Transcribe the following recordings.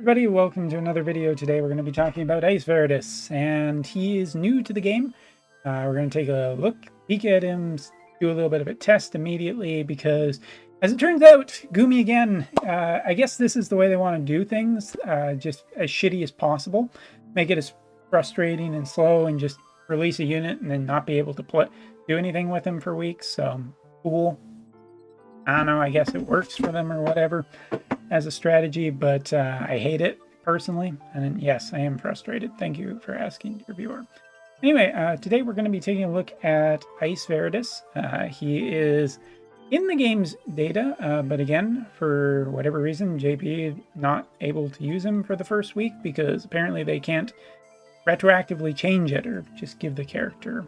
Everybody, welcome to another video. Today we're going to be talking about Ice Veritas, and he is new to the game. We're going to take a peek at him, do a little bit of a test immediately, because as it turns out, Gumi again, I guess this is the way they want to do things, just as shitty as possible. Make it as frustrating and slow, and just release a unit and then not be able to do anything with him for weeks. So, cool. I don't know, I guess it works for them or whatever as a strategy, but I hate it personally. And yes, I am frustrated. Thank you for asking, dear viewer. Anyway, today we're going to be taking a look at Ice Veritas. He is in the game's data, but again, for whatever reason, JP not able to use him for the first week because apparently they can't retroactively change it or just give the character.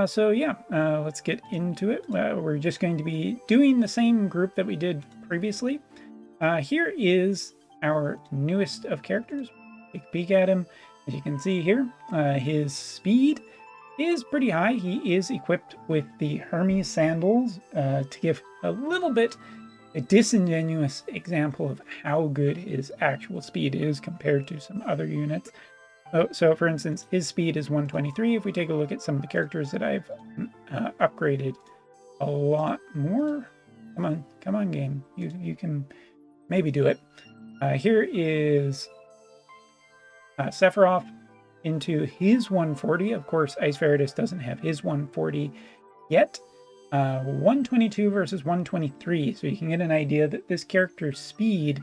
So yeah, let's get into it. We're just going to be doing the same group that we did previously. Here is our newest of characters. Take a peek at him. As you can see here, his speed is pretty high. He is equipped with the Hermes sandals to give a little bit a disingenuous example of how good his actual speed is compared to some other units. So for instance, his speed is 123. If we take a look at some of the characters that I've upgraded a lot more. Come on, game. You can maybe do it. Here is Sephiroth into his 140. Of course, Ice Veritas doesn't have his 140 yet. 122 versus 123. So you can get an idea that this character's speed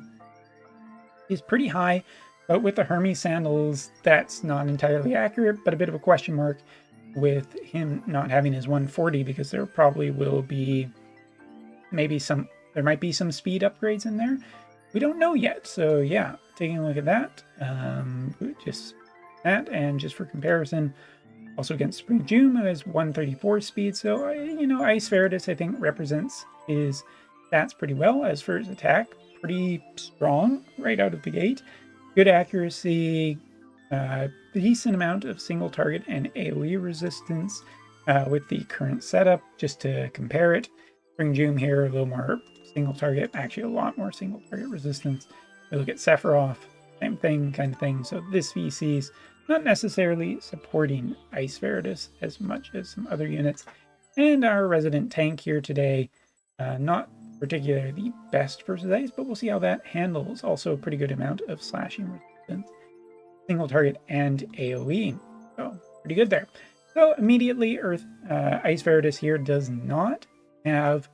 is pretty high. But with the Hermes sandals, that's not entirely accurate, but a bit of a question mark with him not having his 140, because there probably will be there might be some speed upgrades in there. We don't know yet. So yeah, taking a look at that, just that, and just for comparison, also against Spring June, who has 134 speed. So, Ice Veritas, I think, represents his stats pretty well. As for his attack, pretty strong right out of the gate. Good accuracy, decent amount of single target and AoE resistance with the current setup. Just to compare it, Spring June here, a little more single target, actually a lot more single target resistance. We look at Sephiroth, same thing, kind of thing. So this VC's not necessarily supporting Ice Veritas as much as some other units. And our resident tank here today, not particularly the best versus ice, but we'll see how that handles. Also a pretty good amount of slashing resistance, single target, and AoE. So pretty good there. So immediately, Ice Veritas here does not have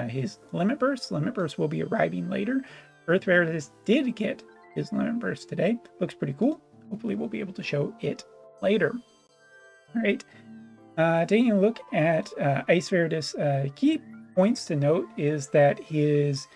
his limit burst. Limit burst will be arriving later. Earth Veritas did get his limit burst today. Looks pretty cool. Hopefully we'll be able to show it later. All right. Taking a look at Ice Veritas, key points to note is that his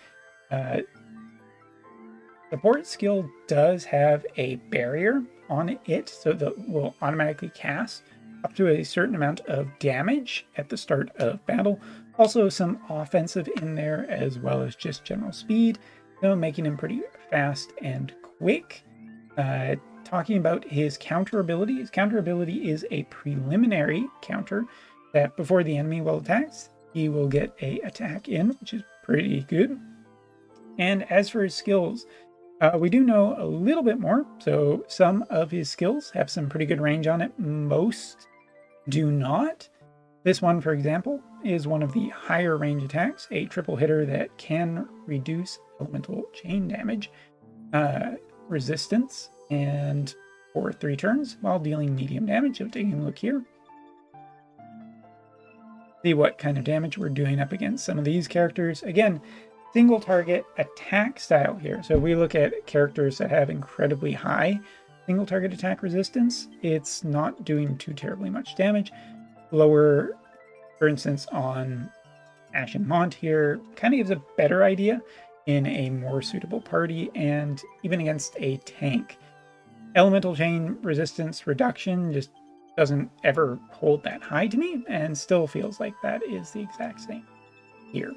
support skill does have a barrier on it, so that will automatically cast up to a certain amount of damage at the start of battle. Also some offensive in there, as well as just general speed, so making him pretty fast and quick. Talking about his counter ability, is a preliminary counter that before the enemy will attack, he will get a attack in, which is pretty good. And as for his skills, we do know a little bit more. So some of his skills have some pretty good range on it. Most do not. This one, for example, is one of the higher range attacks, a triple hitter that can reduce elemental chain damage, resistance, and for 3 turns while dealing medium damage. So taking a look here, see what kind of damage we're doing up against some of these characters. Again, single target attack style here. So we look at characters that have incredibly high single target attack resistance. It's not doing too terribly much damage. Lower, for instance, on Ashen Mont here, kind of gives a better idea in a more suitable party and even against a tank. Elemental chain resistance reduction just doesn't ever hold that high to me, and still feels like that is the exact same here.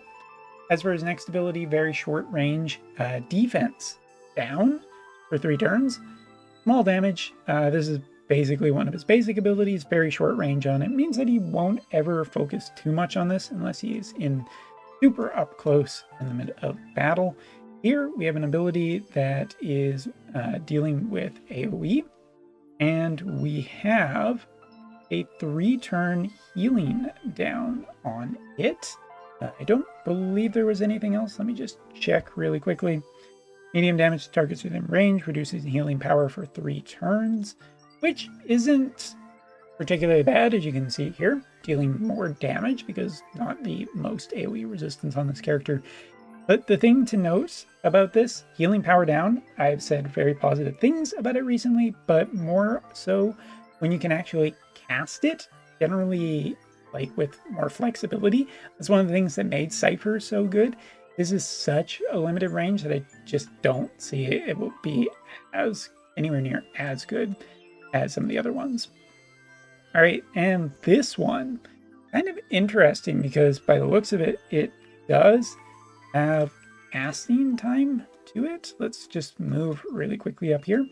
As for his next ability, very short range defense down for 3 turns. Small damage. This is basically one of his basic abilities. Very short range on it. Means that he won't ever focus too much on this unless he is in super up close in the mid of battle. Here we have an ability that is dealing with AoE, and we have a 3-turn healing down on it. I don't believe there was anything else. Let me just check really quickly. Medium damage to targets within range, reduces healing power for 3 turns, which isn't particularly bad, as you can see here, dealing more damage because not the most AoE resistance on this character. But the thing to note about this, healing power down, I've said very positive things about it recently, but more so when you can actually cast it, generally like with more flexibility. That's one of the things that made Cypher so good. This is such a limited range that I just don't see it will be as anywhere near as good as some of the other ones. All right, and this one, kind of interesting because by the looks of it, it does have casting time to it. Let's just move really quickly up here.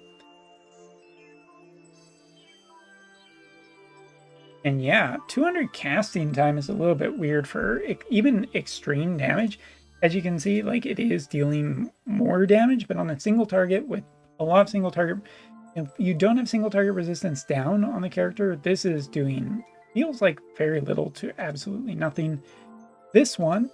And yeah, 200 casting time is a little bit weird for even extreme damage. As you can see, like it is dealing more damage, but on a single target with a lot of single target, if you don't have single target resistance down on the character, this is doing, feels like very little to absolutely nothing. This one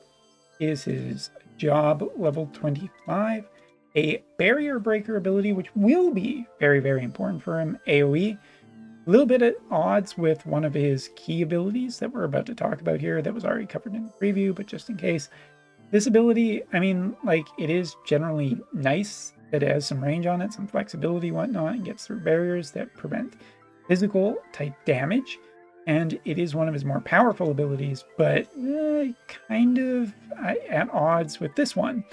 is his job level 25, a barrier breaker ability, which will be very, very important for him, AoE. A little bit at odds with one of his key abilities that we're about to talk about here that was already covered in the preview, but just in case. This ability, I mean, like, it is generally nice that it has some range on it, some flexibility, whatnot, and gets through barriers that prevent physical type damage. And it is one of his more powerful abilities, but kind of at odds with this one.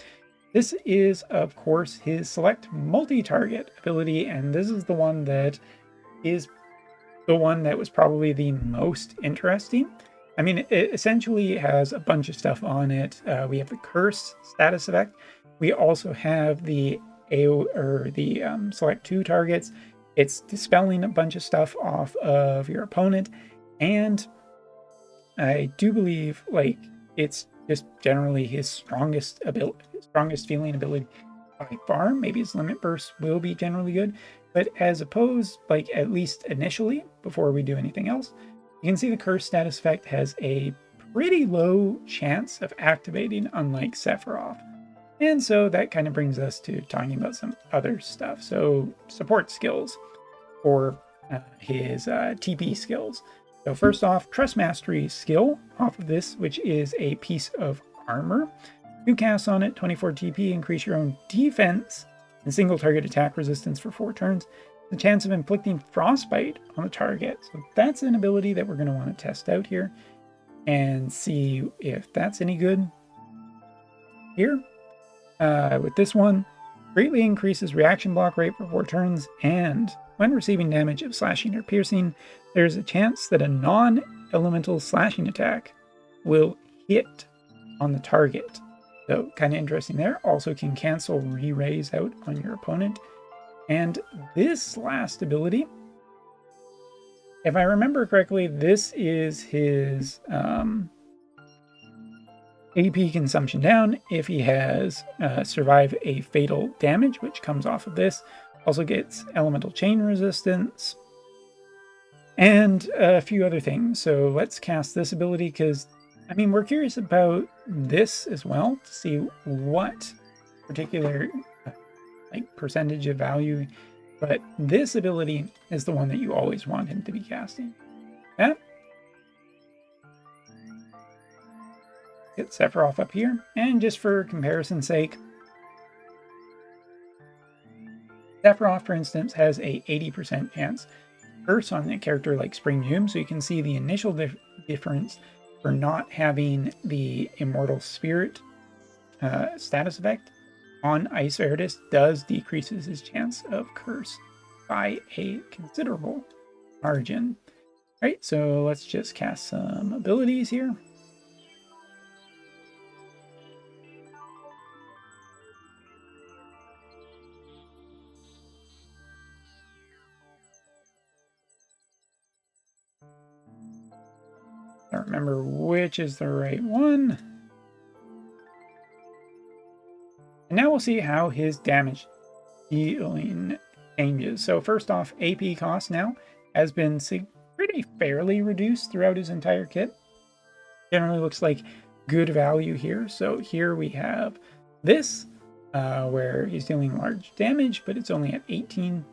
This is, of course, his select multi-target ability, and this is the one that is the one that was probably the most interesting. I mean, it essentially has a bunch of stuff on it. We have the curse status effect. We also have the select 2 targets. It's dispelling a bunch of stuff off of your opponent, and I do believe like it's just generally his strongest feeling ability by far. Maybe his limit burst will be generally good, but as opposed, like at least initially, before we do anything else, you can see the curse status effect has a pretty low chance of activating, unlike Sephiroth. And so that kind of brings us to talking about some other stuff. So support skills for his TP skills. So first off, Trust Mastery skill off of this, which is a piece of armor. You cast on it 24 TP, increase your own defense and single target attack resistance for 4 turns. The chance of inflicting frostbite on the target. So that's an ability that we're going to want to test out here and see if that's any good. Here, with this one, greatly increases reaction block rate for 4 turns, and when receiving damage of slashing or piercing, there's a chance that a non-elemental slashing attack will hit on the target. So kind of interesting there. Also can cancel re-raise out on your opponent. And this last ability, if I remember correctly, this is his AP consumption down if he has survived a fatal damage, which comes off of this. Also gets elemental chain resistance and a few other things. So let's cast this ability because, I mean, we're curious about this as well to see what particular like percentage of value, but this ability is the one that you always want him to be casting. Yeah. Get Sephiroth up here, and just for comparison's sake, Sephiroth, for instance, has a 80% chance curse on a character like Spring Doom, so you can see the initial difference for not having the Immortal Spirit status effect on Ice Veritas decreases his chance of curse by a considerable margin. All right, so let's just cast some abilities here. I don't remember which is the right one. Now we'll see how his damage dealing changes. So first off, AP cost now has been pretty fairly reduced throughout his entire kit. Generally looks like good value here. So here we have this, where he's dealing large damage, but it's only at 18.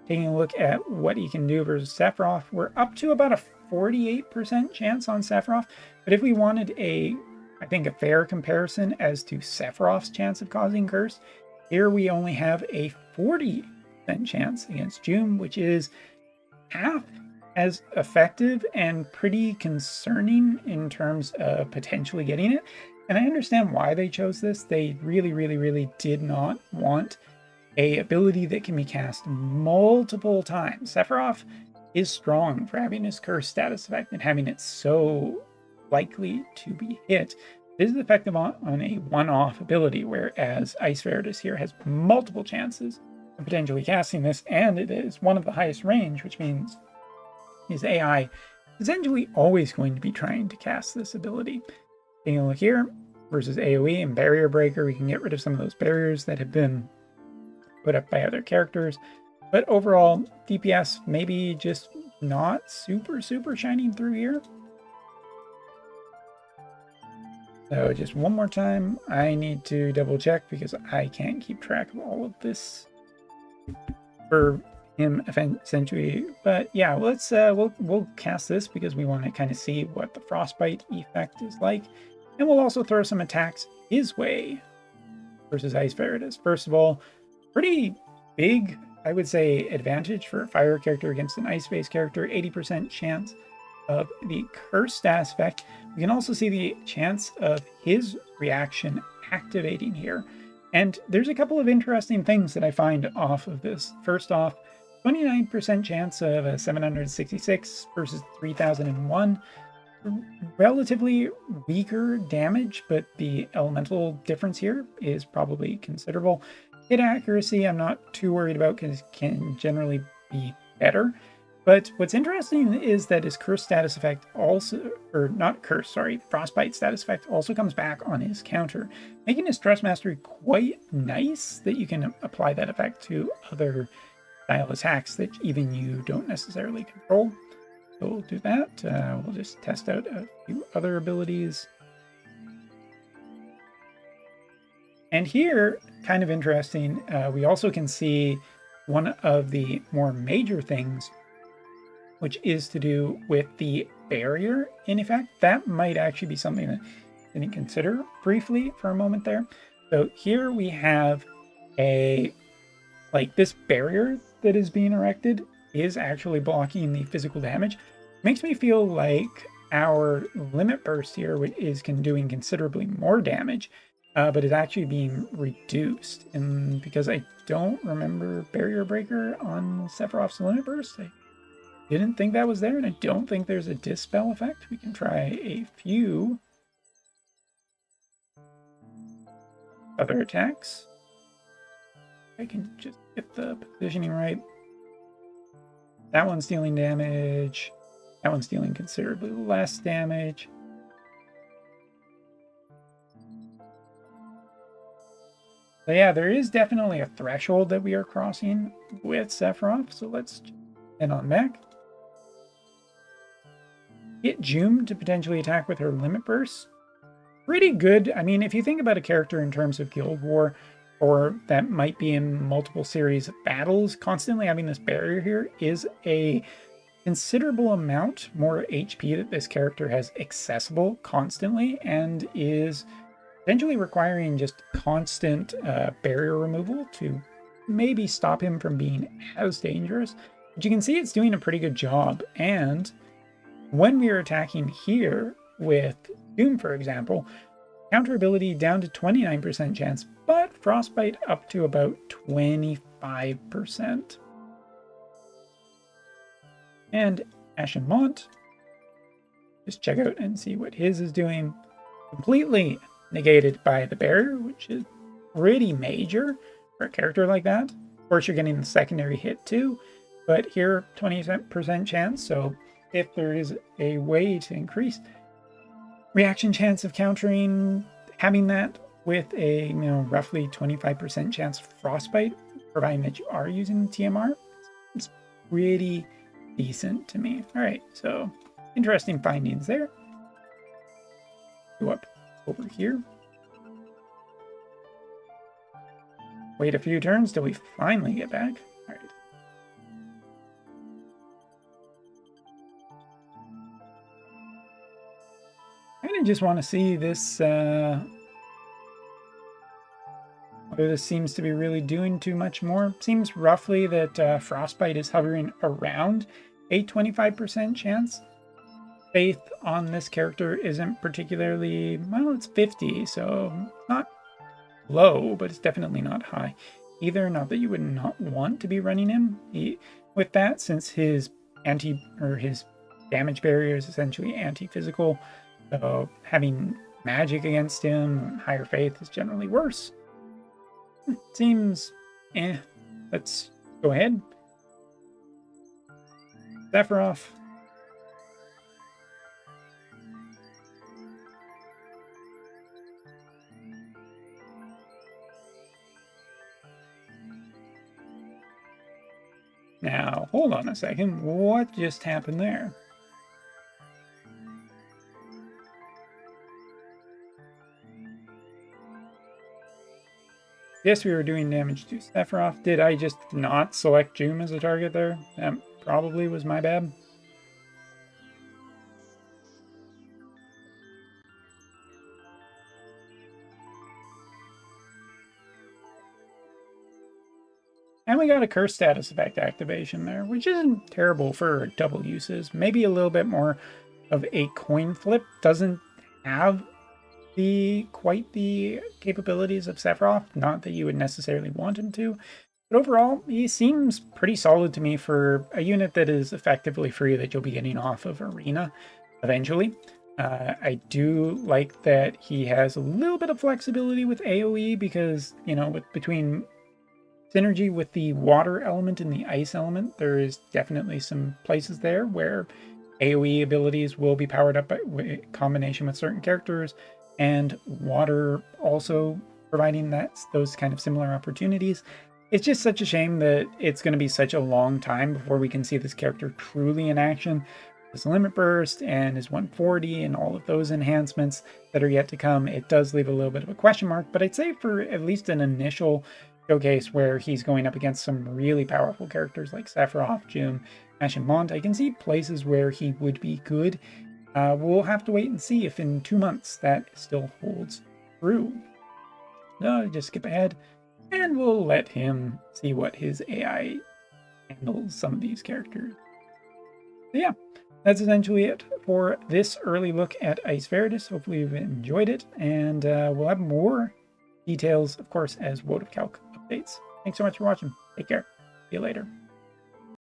Taking a look at what he can do versus Sephiroth, we're up to about a 48% chance on Sephiroth. But if we wanted I think a fair comparison as to Sephiroth's chance of causing curse, here we only have a 40% chance against June, which is half as effective and pretty concerning in terms of potentially getting it. And I understand why they chose this. They really, really, really did not want a ability that can be cast multiple times. Sephiroth is strong for having his curse status effect and having it so likely to be hit. This is effective on a one-off ability, whereas Ice Veritas here has multiple chances of potentially casting this, and it is one of the highest range, which means his AI is essentially always going to be trying to cast this ability. Taking a look here, versus AoE and Barrier Breaker, we can get rid of some of those barriers that have been put up by other characters. But overall, DPS maybe just not super shining through here. So just one more time, I need to double check because I can't keep track of all of this for him essentially. But yeah, let's we'll cast this because we want to kind of see what the frostbite effect is like, and we'll also throw some attacks his way versus Ice Veritas. First of all, pretty big, I would say, advantage for a fire character against an ice-based character. 80% chance of the curse status effect. We can also see the chance of his reaction activating here. And there's a couple of interesting things that I find off of this. First off, 29% chance of a 766 versus 3001. Relatively weaker damage, but the elemental difference here is probably considerable. Hit accuracy, I'm not too worried about because it can generally be better. But what's interesting is that his curse status effect also, or not curse, sorry, frostbite status effect also comes back on his counter, making his stress mastery quite nice that you can apply that effect to other style attacks that even you don't necessarily control. So we'll do that. We'll just test out a few other abilities. And here, kind of interesting, we also can see one of the more major things, which is to do with the barrier in effect. That might actually be something that I didn't consider briefly for a moment there. So here we have this barrier that is being erected is actually blocking the physical damage. Makes me feel like our limit burst here is doing considerably more damage, but is actually being reduced. And because I don't remember Barrier Breaker on Sephiroth's limit burst, I didn't think that was there, and I don't think there's a dispel effect. We can try a few other attacks. I can just get the positioning right. That one's dealing damage. That one's dealing considerably less damage. So yeah, there is definitely a threshold that we are crossing with Sephiroth. So let's head on back. Get June to potentially attack with her limit burst. Pretty good. I mean, if you think about a character in terms of Guild War, or that might be in multiple series of battles, constantly having this barrier here is a considerable amount more HP that this character has accessible constantly, and is potentially requiring just constant barrier removal to maybe stop him from being as dangerous. But you can see it's doing a pretty good job. And when we are attacking here with Doom, for example, counter ability down to 29% chance, but frostbite up to about 25%. And Ashen Mont, just check out and see what his is doing. Completely negated by the barrier, which is pretty major for a character like that. Of course, you're getting the secondary hit too, but here 20% chance. So if there is a way to increase reaction chance of countering, having that with a roughly 25% chance of frostbite, providing that you are using TMR, it's pretty decent to me. All right, so interesting findings there. Go up over here. Wait a few turns till we finally get back. All right. I kind of just want to see this, whether this seems to be really doing too much more. Seems roughly that Frostbite is hovering around a 25% chance. Faith on this character isn't particularly, well, it's 50, so not low, but it's definitely not high either. Not that you would not want to be running him with that, since his his damage barrier is essentially anti-physical. So having magic against him, higher faith, is generally worse. Seems Let's go ahead. Sephiroth. Now, hold on a second. What just happened there? Yes, we were doing damage to Sephiroth. Did I just not select Joom as a target there? That probably was my bad. And we got a curse status effect activation there, which isn't terrible for double uses. Maybe a little bit more of a coin flip. Doesn't have quite the capabilities of Sephiroth. Not that you would necessarily want him to. But overall, he seems pretty solid to me for a unit that is effectively free that you'll be getting off of Arena eventually. I do like that he has a little bit of flexibility with AoE because, between synergy with the water element and the ice element, there is definitely some places there where AoE abilities will be powered up by combination with certain characters, and water also providing those kind of similar opportunities. It's just such a shame that it's going to be such a long time before we can see this character truly in action. His limit burst and his 140 and all of those enhancements that are yet to come, it does leave a little bit of a question mark, but I'd say for at least an initial showcase where he's going up against some really powerful characters like Sephiroth, Joom, Ash, and Mont, I can see places where he would be good. We'll have to wait and see if in 2 months that still holds true. Just skip ahead, and we'll let him see what his AI handles some of these characters. So yeah, that's essentially it for this early look at Ice Veritas. Hopefully you've enjoyed it, and we'll have more details, of course, as Wotv Calc updates. Thanks so much for watching. Take care. See you later.